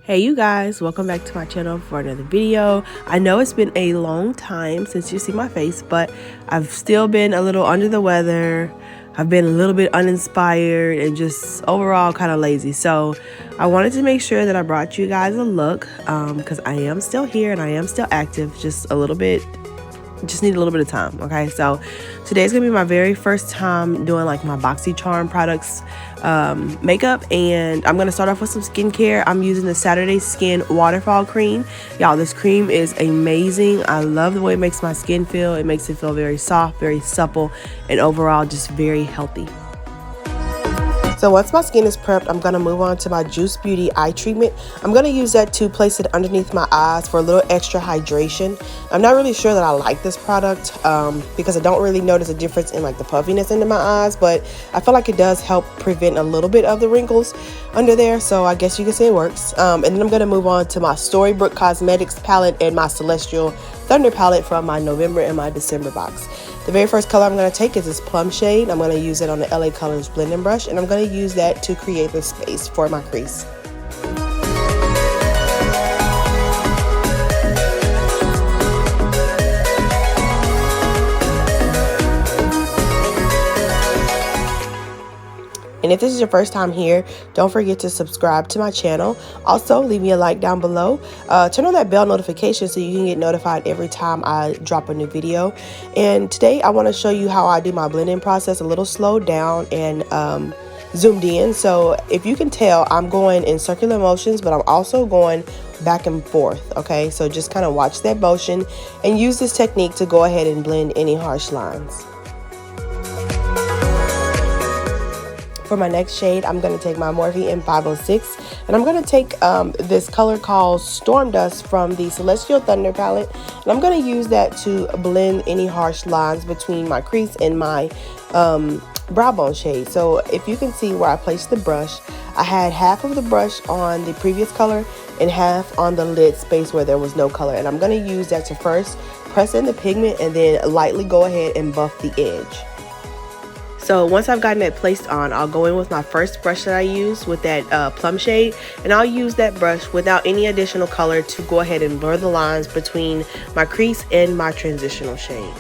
Hey you guys, welcome back to my channel for another video. I know it's been a long time since you see my face, but I've still been a little under the weather. I've been a little bit uninspired and just overall kind of lazy. So I wanted to make sure that I brought you guys a look because I am still here and I am still active, just a little bit. Just need a little bit of time. Okay, so today's gonna be my very first time doing like my Boxy Charm products makeup, and I'm gonna start off with some skincare. I'm using the Saturday Skin Waterfall Cream. Y'all, this cream is amazing. I love the way it makes my skin feel. It makes it feel very soft, very supple, and overall just very healthy. So once my skin is prepped, I'm going to move on to my Juice Beauty eye treatment. I'm going to use that to place it underneath my eyes for a little extra hydration. I'm not really sure that I like this product because I don't really notice a difference in like the puffiness into my eyes, but I feel like it does help prevent a little bit of the wrinkles under there. So I guess you can say it works. And then I'm going to move on to my Storybrooke Cosmetics palette and my Celestial Thunder palette from my November and my December box. The very first color I'm going to take is this plum shade. I'm going to use it on the LA Colors blending brush, and I'm going to use that to create the space for my crease. And if this is your first time here, don't forget to subscribe to my channel. Also, leave me a like down below. Turn on that bell notification so you can get notified every time I drop a new video. And today I want to show you how I do my blending process, a little slowed down and zoomed in. So if you can tell, I'm going in circular motions, but I'm also going back and forth. Okay, so just kind of watch that motion and use this technique to go ahead and blend any harsh lines. For my next shade, I'm going to take my Morphe M506, and I'm going to take this color called Storm Dust from the Celestial Thunder palette, and I'm going to use that to blend any harsh lines between my crease and my brow bone shade. So if you can see where I placed the brush, I had half of the brush on the previous color and half on the lid space where there was no color, and I'm going to use that to first press in the pigment and then lightly go ahead and buff the edge. So once I've gotten that placed on, I'll go in with my first brush that I use with that plum shade, and I'll use that brush without any additional color to go ahead and blur the lines between my crease and my transitional shade.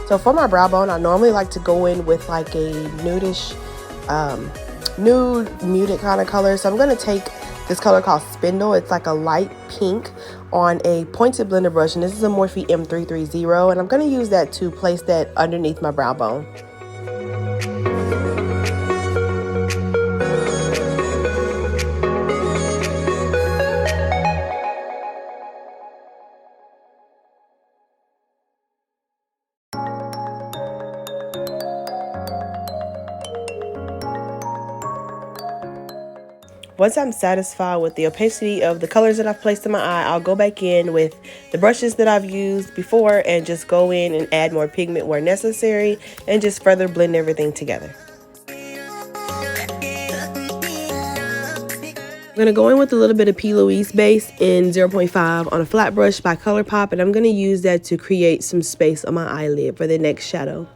So for my brow bone, I normally like to go in with like a nudish, nude muted kind of color. So I'm going to take this color called Spindle. It's like a light pink on a pointed blender brush, and this is a Morphe M330, and I'm going to use that to place that underneath my brow bone. Once I'm satisfied with the opacity of the colors that I've placed in my eye, I'll go back in with the brushes that I've used before and just go in and add more pigment where necessary and just further blend everything together. I'm going to go in with a little bit of P. Louise base in 0.5 on a flat brush by ColourPop, and I'm going to use that to create some space on my eyelid for the next shadow.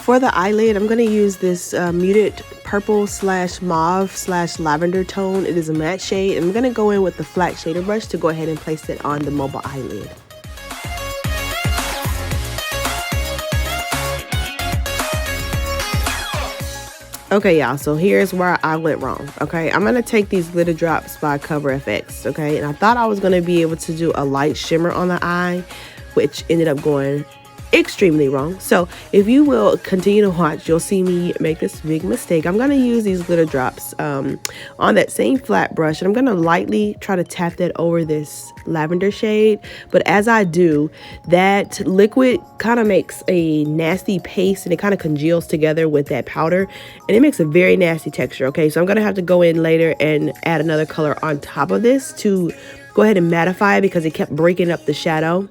For the eyelid, I'm going to use this muted purple / mauve / lavender tone. It is a matte shade. I'm going to go in with the flat shader brush to go ahead and place it on the mobile eyelid. Okay, y'all, so here's where I went wrong. Okay, I'm going to take these glitter drops by Cover FX. Okay, and I thought I was going to be able to do a light shimmer on the eye, which ended up going extremely wrong. So if you will continue to watch, you'll see me make this big mistake. I'm going to use these glitter drops on that same flat brush, and I'm going to lightly try to tap that over this lavender shade. But as I do, that liquid kind of makes a nasty paste, and it kind of congeals together with that powder, and it makes a very nasty texture. Okay, so I'm going to have to go in later and add another color on top of this to go ahead and mattify it because it kept breaking up the shadow.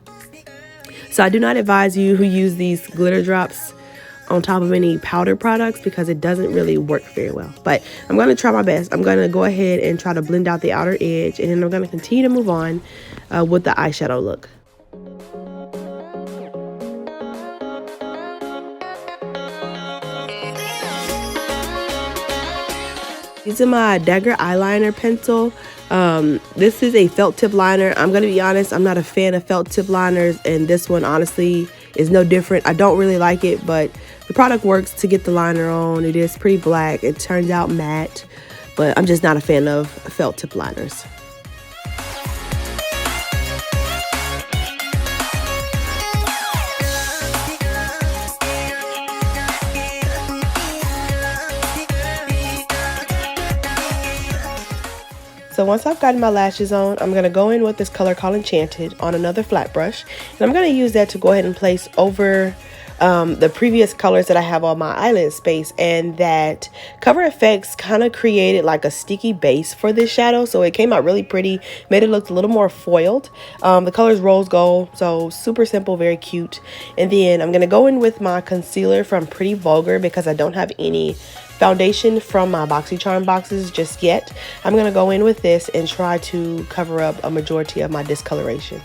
So I do not advise you who use these glitter drops on top of any powder products because it doesn't really work very well. But I'm going to try my best. I'm going to go ahead and try to blend out the outer edge, and then I'm going to continue to move on with the eyeshadow look. Using my Dagger eyeliner pencil. This is a felt tip liner. I'm gonna be honest, I'm not a fan of felt tip liners, and this one honestly is no different. I don't really like it, but the product works to get the liner on. It is pretty black. It turns out matte, but I'm just not a fan of felt tip liners. So once I've gotten my lashes on, I'm going to go in with this color called Enchanted on another flat brush. And I'm going to use that to go ahead and place over the previous colors that I have on my eyelid space. And that Cover FX kind of created like a sticky base for this shadow. So it came out really pretty, made it look a little more foiled. The color is rose gold, so super simple, very cute. And then I'm going to go in with my concealer from Pretty Vulgar because I don't have any foundation from my Boxy Charm boxes just yet. I'm going to go in with this and try to cover up a majority of my discoloration.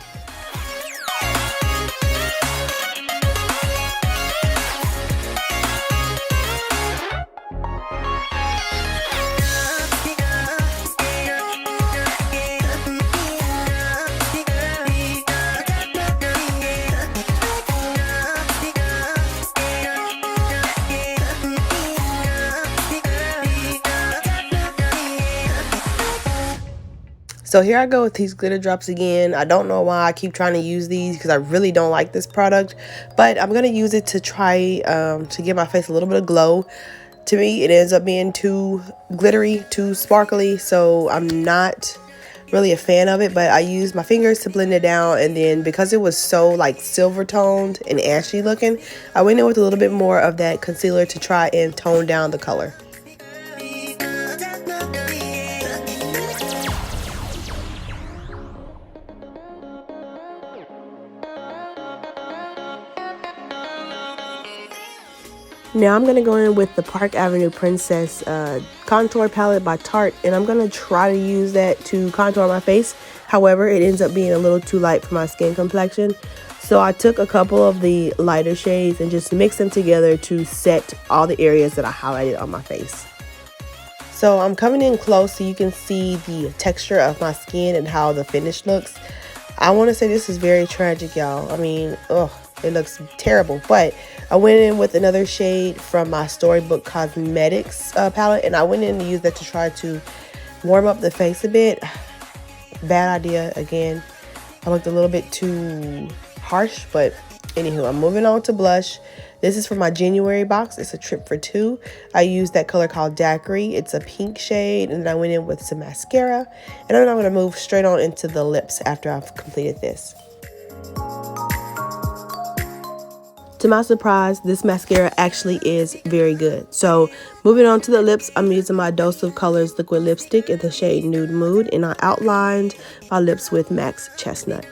So here I go with these glitter drops again. I don't know why I keep trying to use these because I really don't like this product, but I'm going to use it to try to give my face a little bit of glow. To me, it ends up being too glittery, too sparkly, so I'm not really a fan of it, but I used my fingers to blend it down, and then because it was so like silver toned and ashy looking, I went in with a little bit more of that concealer to try and tone down the color. Now I'm going to go in with the Park Avenue Princess contour palette by Tarte, and I'm going to try to use that to contour my face. However, it ends up being a little too light for my skin complexion. So I took a couple of the lighter shades and just mixed them together to set all the areas that I highlighted on my face. So I'm coming in close so you can see the texture of my skin and how the finish looks. I want to say this is very tragic, y'all. I mean, ugh. It looks terrible, but I went in with another shade from my Storybook Cosmetics palette, and I went in to use that to try to warm up the face a bit. Bad idea again. I looked a little bit too harsh, but anywho, I'm moving on to blush. This is from my January box. It's a trip for two. I used that color called Daiquiri. It's a pink shade, and then I went in with some mascara, and then I'm going to move straight on into the lips after I've completed this. To my surprise, this mascara actually is very good. So moving on to the lips, I'm using my Dose of Colors liquid lipstick in the shade Nude Mood, and I outlined my lips with MAC's Chestnut.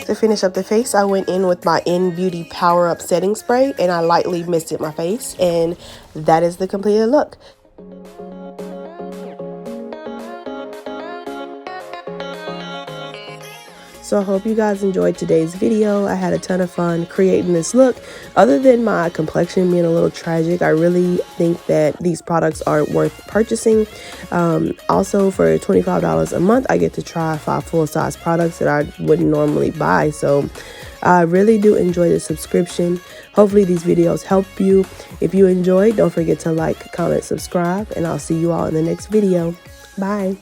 To finish up the face, I went in with my In Beauty Power Up Setting Spray, and I lightly misted my face, and that is the completed look. So I hope you guys enjoyed today's video. I had a ton of fun creating this look. Other than my complexion being a little tragic, I really think that these products are worth purchasing. Also, for $25 a month, I get to try 5 full-size products that I wouldn't normally buy. So I really do enjoy the subscription. Hopefully these videos help you. If you enjoyed, don't forget to like, comment, subscribe, and I'll see you all in the next video. Bye.